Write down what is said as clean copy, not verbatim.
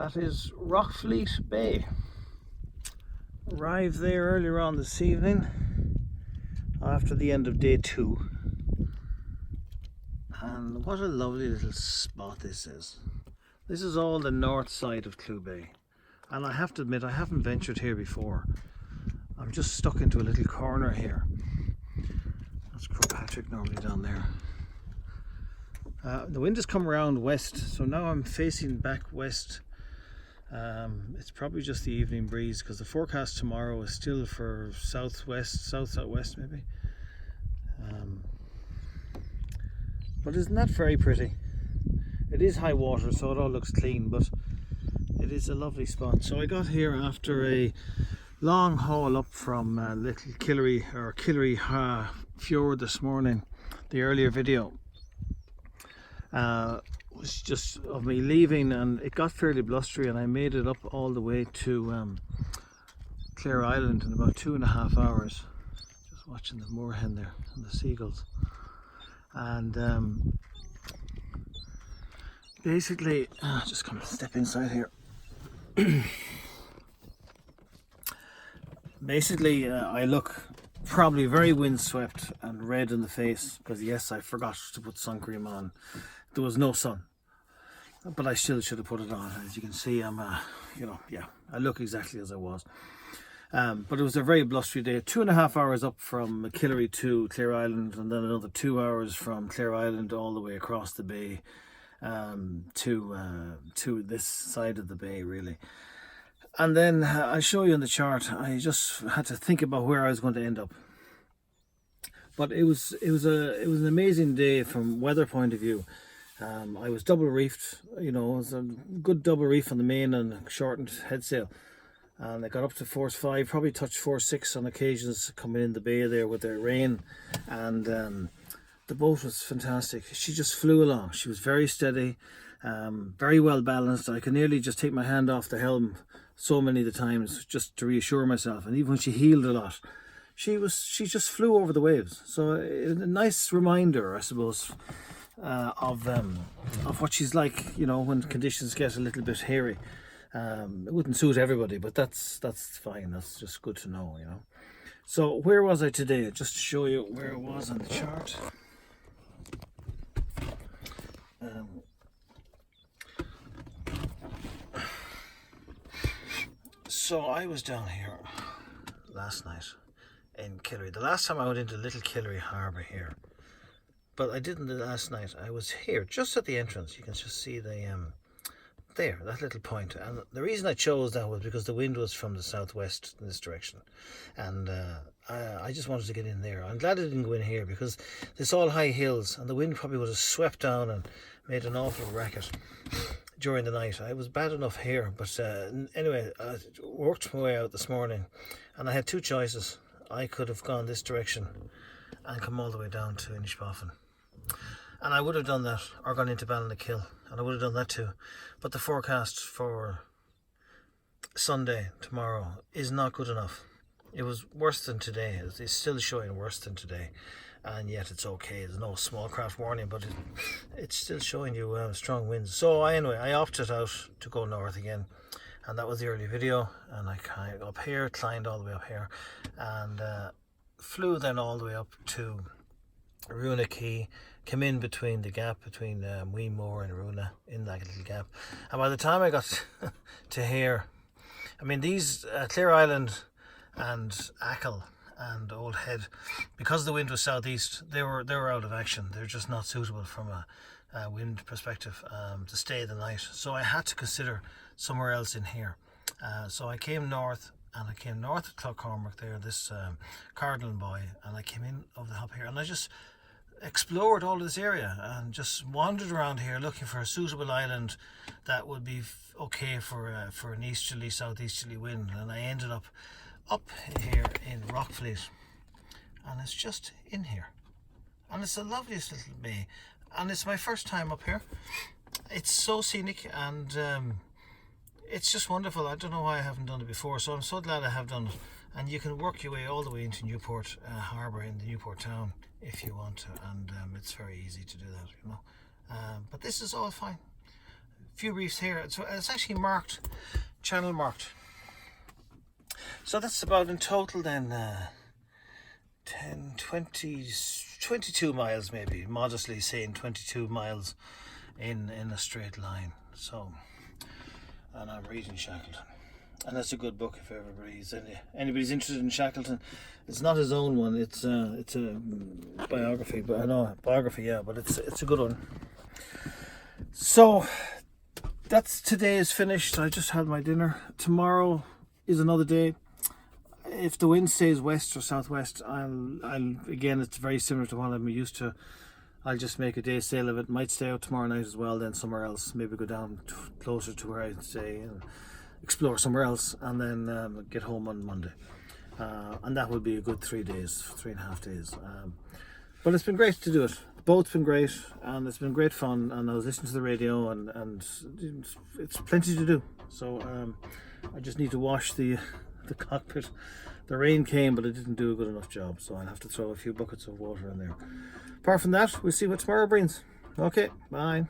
That is Rockfleet Bay. Arrived there earlier on this evening after the end of day 2. And what a lovely little spot this is. This is all the north side of Clew Bay. And I have to admit, I haven't ventured here before. I'm just stuck into a little corner here. That's Patrick normally down there. The wind has come around west, so now I'm facing back west. It's probably just the evening breeze because the forecast tomorrow is still for southwest maybe. But isn't that very pretty? It is high water, so it all looks clean, but it is a lovely spot. So I got here after a long haul up from Little Killery or Killery Fjord this morning. The earlier video was just of me leaving, and it got fairly blustery, and I made it up all the way to Clare Island in about 2.5 hours. Just watching the moorhen there and the seagulls. And basically, just come step inside here. Basically, I look probably very windswept and red in the face because yes, I forgot to put sun cream on. There was no sun, but I still should have put it on. As you can see, I'm I look exactly as I was. But it was a very blustery day. 2.5 hours up from Killery to Clare Island, and then another 2 hours from Clare Island all the way across the bay to this side of the bay, really. And then I'll show you in the chart. I just had to think about where I was going to end up. But it was an amazing day from weather point of view. I was double reefed, it was a good double reef on the main and shortened head sail. And I got up to force 5, probably touched force 6 on occasions coming in the bay there with the rain. And the boat was fantastic. She just flew along. She was very steady, very well balanced. I could nearly just take my hand off the helm so many of the times just to reassure myself. And even when she heeled a lot, she just flew over the waves. So a nice reminder, I suppose, of what she's like, when conditions get a little bit hairy. It wouldn't suit everybody, but that's fine. That's just good to know, So where was I today? Just to show you where I was on the chart. So I was down here last night in Killery. The last time I went into Little Killery Harbour here, but I didn't the last night. I was here just at the entrance. You can just see the that little point. And the reason I chose that was because the wind was from the southwest in this direction, and I just wanted to get in there. I'm glad I didn't go in here because it's all high hills, and the wind probably would have swept down and made an awful racket during the night. I was bad enough here, but anyway, I worked my way out this morning, and I had 2 choices. I could have gone this direction and come all the way down to Inishbofin, and I would have done that, or gone into Ballinkill, and I would have done that too. But the forecast for Sunday, tomorrow, is not good enough. It was worse than today. It's still showing worse than today, and yet it's okay. There's no small craft warning, but it's still showing you strong winds. So anyway, I opted out to go north again, and that was the early video. And I climbed up here, climbed all the way up here, and flew then all the way up to Runa Quay. Came in between the gap between Weemore and Runa, in that little gap. And by the time I got to here, I mean, these Clare Island and Achill and Old Head, because the wind was southeast, they were out of action. They're just not suitable from a wind perspective to stay the night. So I had to consider somewhere else in here. So I came north, and I came north of Clough-Cormac there, this Cardinal Boy, and I came in over the hop here, and I just explored all of this area and just wandered around here looking for a suitable island that would be okay for an easterly, southeasterly wind. And I ended up here in Rockfleet, and it's just in here, and it's the loveliest little bay, and it's my first time up here. It's so scenic, and it's just wonderful. I don't know why I haven't done it before, so I'm so glad I have done it. And you can work your way all the way into Newport Harbour, in the Newport town, if you want to, and it's very easy to do that, But this is all fine. few reefs here. It's actually marked, channel marked. So that's about in total then 10, 20, 22 miles, maybe, modestly saying 22 miles in a straight line. So, and I'm reading Shackleton, and that's a good book if anybody's interested in Shackleton. It's not his own one, it's a biography, but I know biography, yeah, but it's a good one. So today is finished. I just had my dinner. Tomorrow is another day. If the wind stays west or southwest, I'll again, it's very similar to what I'm used to. I'll just make a day's sail of it. Might stay out tomorrow night as well, then somewhere else, maybe go down closer to where I'd stay and explore somewhere else, and then get home on Monday. And that would be a good 3.5 days. But it's been great to do it. The boat's been great, and it's been great fun, and I was listening to the radio, and it's plenty to do. So I just need to wash the cockpit. The rain came, but it didn't do a good enough job, so I'll have to throw a few buckets of water in there. Apart from that, we'll see what tomorrow brings. Okay, bye.